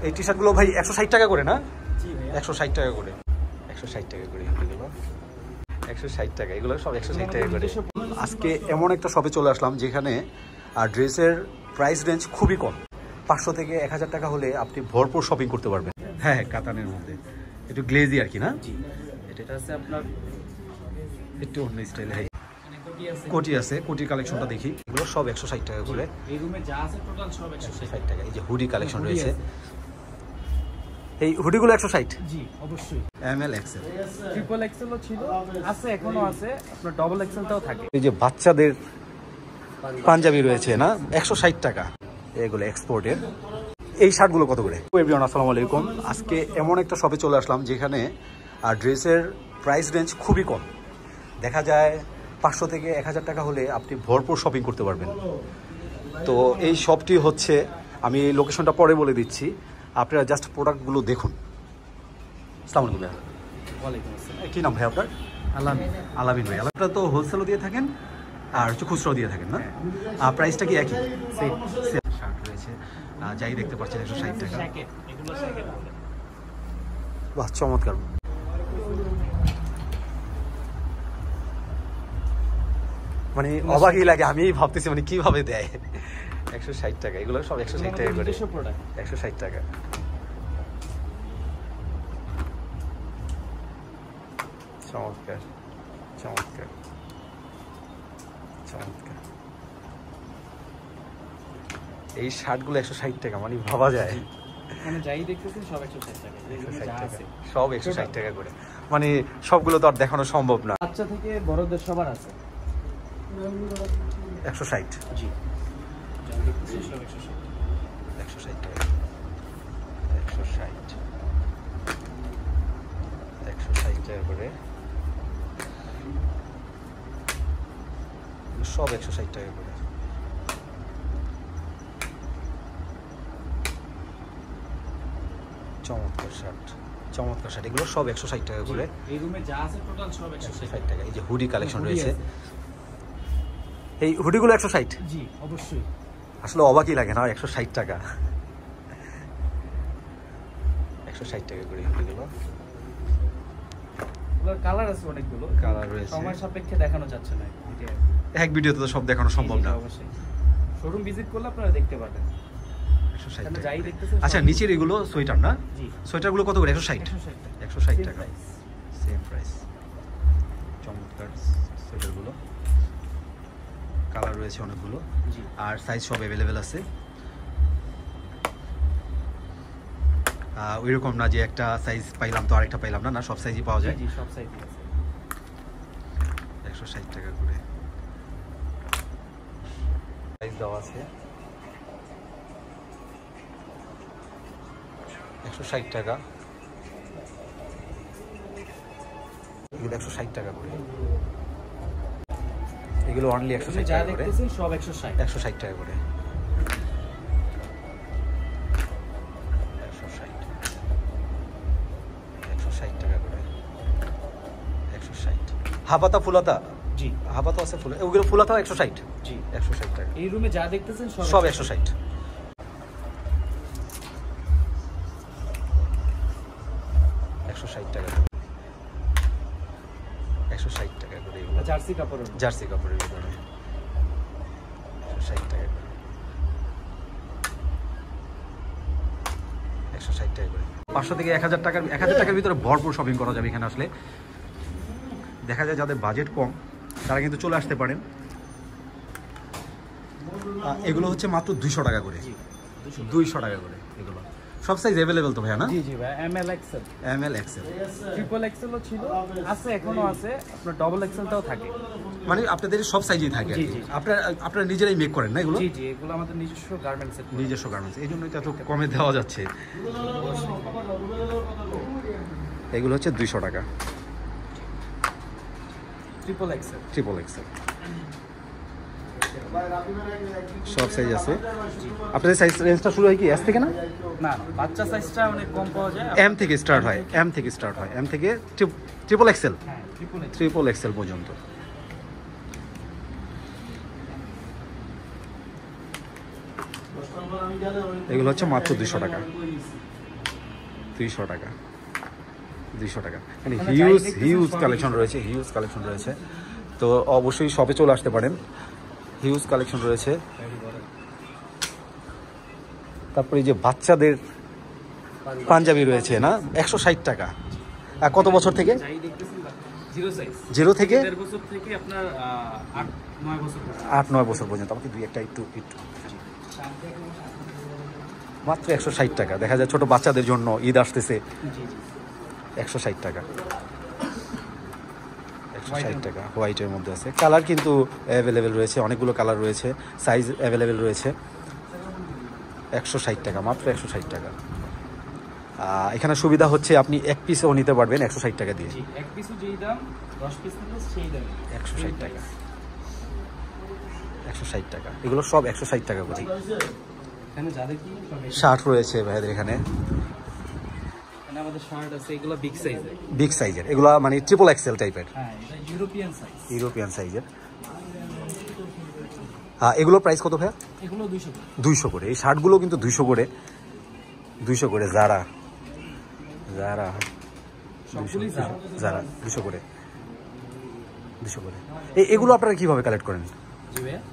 এই টি শার্টগুলো ভাই 160 টাকা করে না? 160 টাকা করে, 160 টাকা করে এগুলো, 160 টাকা, এগুলো সব 160 টাকা করে। আজকে এমন একটা শপে চলে আসলাম যেখানে ড্রেসের প্রাইস রেঞ্জ খুবই কম, 500 থেকে 1000 টাকা হলে আপনি ভরপুর শপিং করতে পারবেন। হ্যাঁ, কাতানের মধ্যে একটু গ্লেজি আর কি না? এটা আছে আপনার একটু অন্য স্টাইল। হ্যাঁ, কোটি আছে, কোটির কালেকশনটা দেখি। এগুলো সব 160 টাকা করে। এই রুমে যা আছে টোটাল সব 160 টাকা। এই যে হুডি কালেকশন রয়েছে, এই হুডিগুলো 160? জি অবশ্যই। এমএল এক্সেল, ট্রিপল এক্সেলও ছিল, আছে, এখনো আছে, আপনার ডবল এক্সেলটাও থাকে। এই যে বাচ্চাদের পাঞ্জাবি রয়েছে না, 160 টাকা। এগুলো এক্সপোর্টের। এই শার্টগুলো কত করে? এভরিওয়ান আসসালামু আলাইকুম। আজকে এমন একটা শপে চলে আসলাম যেখানে ড্রেসের প্রাইস রেঞ্জ খুবই কম, দেখা যায় 500 থেকে 1000 টাকা হলে আপনি ভরপুর শপিং করতে পারবেন। তো এই শপটি হচ্ছে, আমি লোকেশনটা পরে বলে দিচ্ছি, আপনারা জাস্ট প্রোডাক্টগুলো দেখুন। আসসালামু আলাইকুম ভাইয়া। ওয়ালাইকুম আসসালাম। কী নাম ভাই আপনার? আলামিন। আলামিন ভাই। আপনারা তো হোলসেলও দিয়ে থাকেন আর হচ্ছে খুচরাও দিয়ে থাকেন না? প্রাইসটা কি একই? সেম। শার্ট রয়েছে, যাই দেখতে পাচ্ছেন 160 টাকা। এগুলো জ্যাকেট বলে। বাহ, চমৎকার। মানে অবাকই লাগে, আমি ভাবতেছি মানে কিভাবে দেয়। 160 টাকা, এগুলো সব 160 টাকা করে। 160 টাকা। চমৎকার চমৎকার চমৎকার। এই শার্টগুলো 160 টাকা, মানে ভাবা যায়। মানে যাই দেখতেছেন সব 160 টাকা। 160 টাকা, সব 160 টাকা করে। মানে সবগুলো তো আর দেখানো সম্ভব না। বাচ্চা থেকে বড়দের সবার আছে। 160? জি, যা দেখতেছেন সব 160। 160 টাকা, 160, 160 টাকা করে, সব 160 টাকা করে। চমৎকার শার্ট, চমৎকার শার্ট, এগুলো সব 160 টাকা করে। এই রুমে যা আছে টোটাল সব 160 টাকা। এই যে হুডি কালেকশন রয়েছে, এই হুডিগুলো 160? জি অবশ্যই। আসলে অবাকই লাগে না, 160 টাকা, 160 টাকা করে হুডিগুলো। এগুলোর কালার আছে অনেকগুলো, কালার রয়েছে, সময় সাপেক্ষে দেখানো যাচ্ছে না। এক ভিডিওতে তো সব দেখানো সম্ভব না। অবশ্যই শোরুম ভিজিট করলে আপনারা দেখতে পাবেন। 160 টাকা। যাই দেখতেছেন। আচ্ছা, নিচের এগুলো সোয়েটার না? জি। সোয়েটারগুলো কত করে? 160? 160 টাকা, সেম প্রাইস। চমৎকার সোয়েটারগুলো, কালার রয়েছে অনেকগুলো, আর সাইজ সব অ্যাভেলেবেল আছে। ওইরকম না যে একটা সাইজ পাইলাম তো আরেকটা পাইলাম না, না সব সাইজই পাওয়া যায়। জি, সব সাইজই আছে। 160 টাকা করে সাইজ দেওয়া আছে। 160 টাকা, এগুলো 160 টাকা করে। এগুলো অনলি 160 যা টাকা করে। দেখতেছেন সব 160। 160 টাকা করে, 160 টাকা করে, 160। হাফাতা ফুলাতা? জি, হাফাতা আছে, ফুল, ওগুলো ফুলাতা 160? জি 160 টাকা। এই রুমে যা দেখতেছেন সব 160। 160 টাকা, 160 টাকা করে এগুলো। জার্সি কাপড়ের, জার্সি কাপড়ের ভিতরে 160 টাকা করে, 160 টাকা করে। 500 থেকে 1000 টাকার, 1000 টাকার ভিতরে ভরপুর শপিং করা যাবে এখানে আসলে। দেখা যায় যাদের বাজেট কম তারা কিন্তু চলে আসতে পারেন। এগুলো হচ্ছে মাত্র 200 টাকা করে। 200 টাকা করে এগুলো। সব সাইজ অ্যাভেলেবেল তো ভাইয়া না? জি জি ভাই, M L XL, M L XL, triple এক্সেলও ছিল, আছে, এখনো আছে, আপনার ডবল এক্সেলটাও থাকে। মানে আপনাদের সব সাইজই থাকে? জি জি। আপনারা নিজেরাই মেক করেন না এগুলো? জি জি, এগুলো আমাদের নিজস্ব গার্মেন্টসের। নিজস্ব গার্মেন্টস, এই জন্যই তো এত কমে দেওয়া যাচ্ছে। এগুলো হচ্ছে 200 টাকা। ট্রিপল এক্সেল, ট্রিপল এক্সেল, সব সাইজ আছে। আপনাদের সাইজ রেঞ্জটা শুরু হয় কি এস থেকে? না না, বাচ্চা সাইজটা অনেক কম পাওয়া যায়। এম থেকে স্টার্ট হয়, এম থেকে স্টার্ট হয়, এম থেকে ট্রিপল এক্সেল, হ্যাঁ ট্রিপল এক্সেল পর্যন্ত। এগুলো হচ্ছে মাত্র 200 টাকা। 200 টাকা 200 টাকা। মানে হিউজ হিউজ কালেকশন রয়েছে, হিউজ কালেকশন রয়েছে। তো অবশ্যই শপে চলে আসতে পারেন, হিউজ কালেকশন রয়েছে। তারপরে এই যে বাচ্চাদের পাঞ্জাবি রয়েছে না, 160 টাকা। আর কত বছর থেকে? 0 থেকে 8-9 বছর পর্যন্ত। আমাকে দুই একটা একটু মাত্র 160 টাকা। দেখা যায় ছোট বাচ্চাদের জন্য, ঈদ আসতেছে, 160 টাকা 160 টাকা। হোয়াইটের মধ্যে আছে, কালার কিন্তু অ্যাভেলেবেল রয়েছে, অনেকগুলো কালার রয়েছে, সাইজ অ্যাভেলেবেল রয়েছে। 160 টাকা, মাত্র 160 টাকা। এখানে সুবিধা হচ্ছে আপনি এক পিসও নিতে পারবেন 160 টাকা দিয়ে। 160 টাকা 160 টাকা। এগুলো সব 160 টাকা করে। শার্ট রয়েছে ভাইদের এখানে, আমাদের শার্ট আছে, এগুলো বিগ সাইজের, বিগ সাইজের। এগুলো মানে ট্রিপল এক্সেল টাইপের, হ্যাঁ এটা ইউরোপিয়ান সাইজ, ইউরোপিয়ান সাইজের। এগুলো প্রাইস কত ভাইয়া? এগুলো 200 করে। 200 করে। এই শার্টগুলো কিন্তু 200 করে, 200 করে। যারা 200 করে, 200 করে। এগুলো আপনারা কিভাবে কালেক্ট করেন?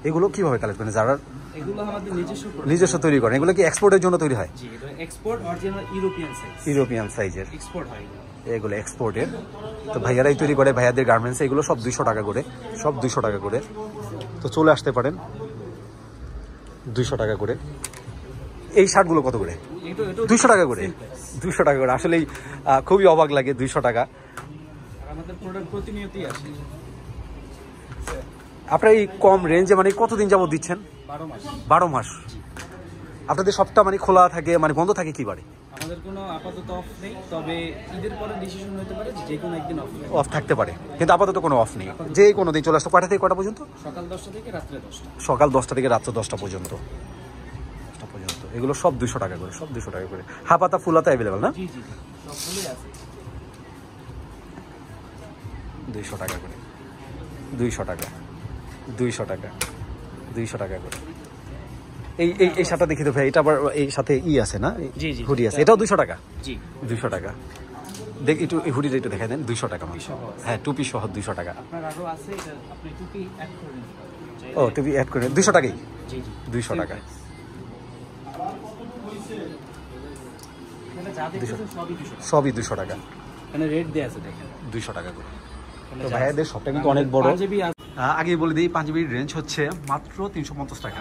এগুলো কিভাবে কালেক্ট করেন? যারা এগুলো আমাদের নিজস্ব তৈরি করেন। এগুলো কি এক্সপোর্টের জন্য তৈরি হয়? জি, এটা export, original European size, European সাইজের এক্সপোর্ট হয় এগুলো, এক্সপোর্টের। তো ভাইয়ারাই তৈরি করে, ভাইয়াদের গার্মেন্টস। এগুলো সব 200 টাকা করে, সব 200 টাকা করে। তো চলে আসতে পারেন, 200 টাকা করে। এই শার্টগুলো কত করে? 200 টাকা করে, 200 টাকা করে। আসলেই খুবই অবাক লাগে, 200 টাকা। আমাদের প্রোডাক্ট প্রতিনিয়তই আসে। আপনারা এই কম রেঞ্জে মানে কতদিন যাবত দিচ্ছেন? 12 মাস। আপনাদের সবটা মানে খোলা থাকে, মানে বন্ধ থাকে কি বারে? আমাদের কোনো আপাতত অফ নেই, তবে ঈদের পরে ডিসিশন হতে পারে যে কোনো একদিন অফ থাকতে পারে, কিন্তু আপাতত কোনো অফ নেই। যে কোনো দিন চলে আসতে। কটা থেকে কটা পর্যন্ত? সকাল 10টা থেকে রাত্রে 10টা। সকাল 10টা থেকে রাত্রে 10টা পর্যন্ত। এগুলো সব 200 টাকা করে, সব 200 টাকা করে। হাফ হাতা ফুল হাতা অ্যাভেলেবেল না? জি জি, সবগুলোই আছে। 200 টাকা করে, 200 টাকা, 200 টাকা, 200 টাকা করে। এই শার্টটা দেখি তো ভাই, এটা আবার এই সাথে আছে না? জি জি, হুডি আছে, এটাও 200 টাকা? জি, 200 টাকা। দেখ একটু এই হুডিটা একটু দেখাই দেন। 200 টাকা মাত্র। হ্যাঁ, টুপি সহ 200 টাকা। আপনার আরো আছে, এটা আপনি টুপি অ্যাড করে নিতে পারেন। ও, টুপি অ্যাড করে 200 টাকাই? জি জি, 200 টাকা। এটা যা দেখছেন সবই 200 টাকা। সবই 200 টাকা। এখানে রেট দেয়া আছে দেখেন, 200 টাকা করে। তো ভাইয়াদের শপটা কিন্তু অনেক বড়। পাঞ্জাবি আছে। আগে বলে দিই, পাঞ্জাবির রেঞ্জ হচ্ছে মাত্র 350 টাকা।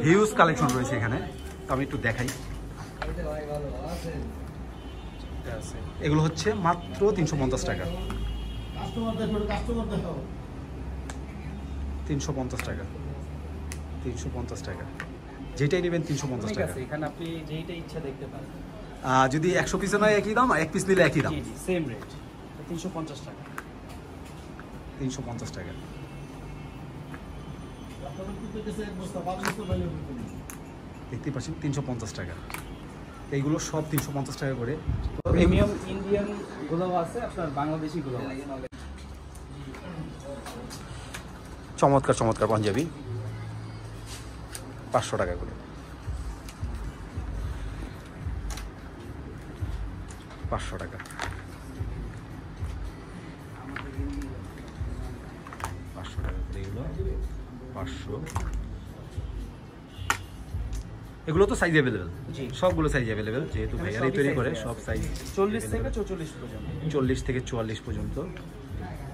হিউজ কালেকশন রয়েছে এখানে। তো আমি একটু দেখাই। এগুলো হচ্ছে মাত্র 350 টাকা, 350 টাকা, 350 টাকা। যেটাই নেবেন 350 টাকা। এখানে আপনি যেইটা ইচ্ছা দেখতে পারেন। যদি 100 পিসে নয় একই দাম, আর 1 পিস নিলে একই দাম। জি জি, সেম রেট, 350 টাকা। 350 টাকা। দেখতে পাচ্ছেন 350 টাকা। এইগুলো সব 350 টাকা করে। প্রিমিয়াম ইন্ডিয়ান গুলো আছে, আপনার বাংলাদেশি গুলো আছে। চমৎকার চমৎকার পাঞ্জাবি, 500 টাকা করে, 500 টাকা, 500 টাকা করে। এগুলো 500। এগুলো তো সাইজ অ্যাভেলেবেল, জি, সবগুলো সাইজ অ্যাভেলেবেল, যেহেতু ভাইয়ারাই তৈরি করে। সব সাইজ 40 থেকে 44 পর্যন্ত, 40 থেকে 44 পর্যন্ত।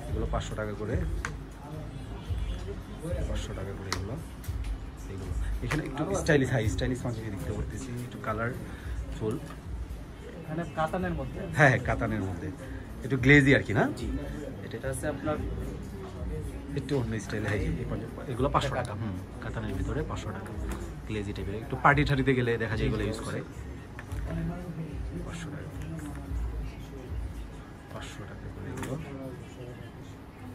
এগুলো 500 টাকা করে, 500 টাকা করে। এগুলো এখানে একটু স্টাইলিশ, হাই স্টাইলিশ পাঞ্জাবি দেখতে পারতেছি, একটু কালার ফুল। এখানে কাতানের মধ্যে, হ্যাঁ হ্যাঁ, কাতানের মধ্যে, একটু গ্লেজি আর কি না? জি, এটা আছে আপনার একটু অন্য স্টাইলে। হাই, এগুলো 500 টাকা। কাতানের ভিতরে 500 টাকা, গ্লেজি টাইপের। একটু পার্টি ঠাটিতে গেলে দেখা যায় এগুলো ইউজ করে। 500 টাকা, 500 টাকা করে এগুলো।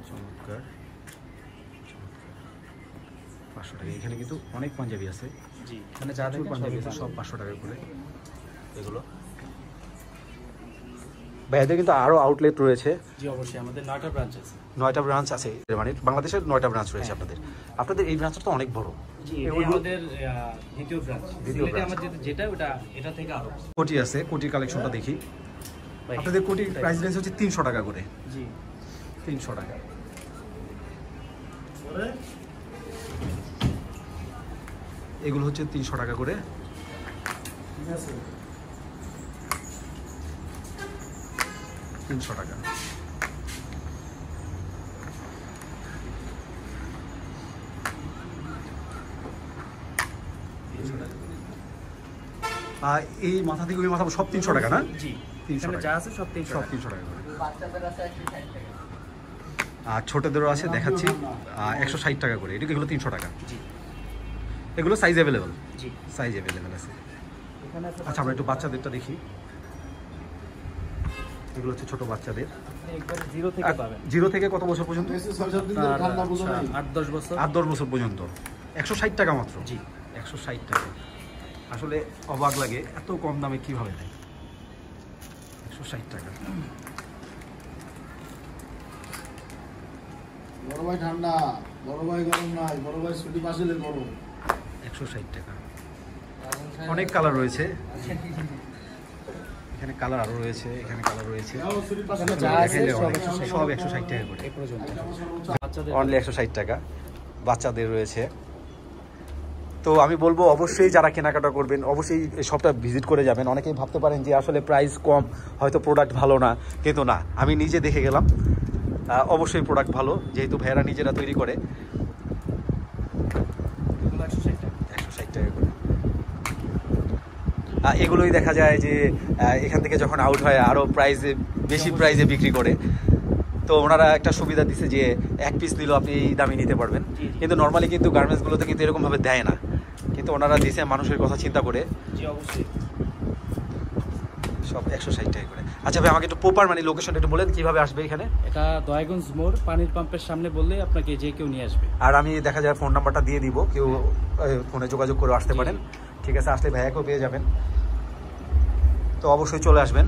চমৎকার, 500 টাকা। এখানে কিন্তু অনেক পাঞ্জাবি আছে। জি, এখানে যা পাঞ্জাবি আছে সব 500 টাকা করে। এগুলো ভাইয়াদের কিন্তু আরও আউটলেট রয়েছে। জি অবশ্যই, আমাদের 9টা ব্রাঞ্চ আছে। 9টা ব্রাঞ্চ আছে, মানে বাংলাদেশের 9টা ব্রাঞ্চ রয়েছে আপনাদের। আপনাদের এই ব্রাঞ্চটা তো অনেক বড়। জি, আমাদের দ্বিতীয় ব্রাঞ্চ। সিলেটে আমাদের যেটা ওটা এটা থেকে আরো কোটি আছে, কোটির কালেকশনটা দেখি। আপনাদের কোটির প্রাইস রেঞ্জ হচ্ছে 300 টাকা করে। জি 300 টাকা। এগুলো হচ্ছে 300 টাকা করে। ঠিক আছে, 300 টাকা। আর এই মাথা থেকে ওই মাথা সব 300 টাকা না? জি 300 টাকা যা আছে সব 300 টাকা করে। আর ছোটদেরও আছে, দেখাচ্ছি 160 টাকা করে। এগুলো 300 টাকা। জি এগুলো সাইজ অ্যাভেলেবল। জি সাইজ অ্যাভেলেবল আছে। আচ্ছা আমরা একটু বাচ্চাদেরটা দেখি। এগুলো হচ্ছে ছোট বাচ্চাদের, একবার 0 থেকে পাবেন। 0 থেকে কত বছর পর্যন্ত? 8-10 বছর। 8-10 বছর পর্যন্ত 160 টাকা মাত্র। জি 160 টাকা। আসলে অবাক লাগে এত কম দামে কিভাবে দেয়। 160 টাকা। বড় ভাই ঠান্ডা, বড় ভাই গরম নাই, বড় ভাই ছুটি পাশে গরম। 160 টাকা। অনেক কালার রয়েছে এখানে, কালার আরো রয়েছে, এখানে কালার রয়েছে। সব 160 টাকা করে অনলি 160 টাকা বাচ্চাদের রয়েছে। তো আমি বলবো অবশ্যই যারা কেনাকাটা করবেন অবশ্যই শপটা ভিজিট করে যাবেন। অনেকেই ভাবতে পারেন যে আসলে প্রাইস কম, হয়তো প্রোডাক্ট ভালো না, কিন্তু না, আমি নিজে দেখে গেলাম, অবশ্যই প্রোডাক্ট ভালো, যেহেতু ভাইয়েরা নিজেরা তৈরি করে। 160 টাকা করে। এগুলোই দেখা যায় যে এখান থেকে যখন আউট হয় আরও প্রাইসে, বেশি প্রাইসে বিক্রি করে। তো ওনারা একটা সুবিধা দিচ্ছে যে এক পিস নিলেও আপনি এই দামে নিতে পারবেন। কিন্তু নর্মালি কিন্তু গার্মেন্টসগুলোতে কিন্তু এরকমভাবে দেয় না, কিন্তু ওনারা দিছে মানুষের কথা চিন্তা করে। জি অবশ্যই, সব 160 টাকা করে। আচ্ছা ভাই আমাকে একটু প্রপার মানে লোকেশনটা একটু বলেন কিভাবে আসবে এখানে? এটা দয়াগঞ্জ মোড়, পানির পাম্পের সামনে বললেই আপনাকে যে কেউ নিয়ে আসবে। আর আমি দেখা যায় ফোন নাম্বারটা দিয়ে দিব, কেউ ফোনে যোগাযোগ করে আসতে পারেন। ঠিক আছে, আসলে ভাইয়াকেও পেয়ে যাবেন। তো অবশ্যই চলে আসবেন।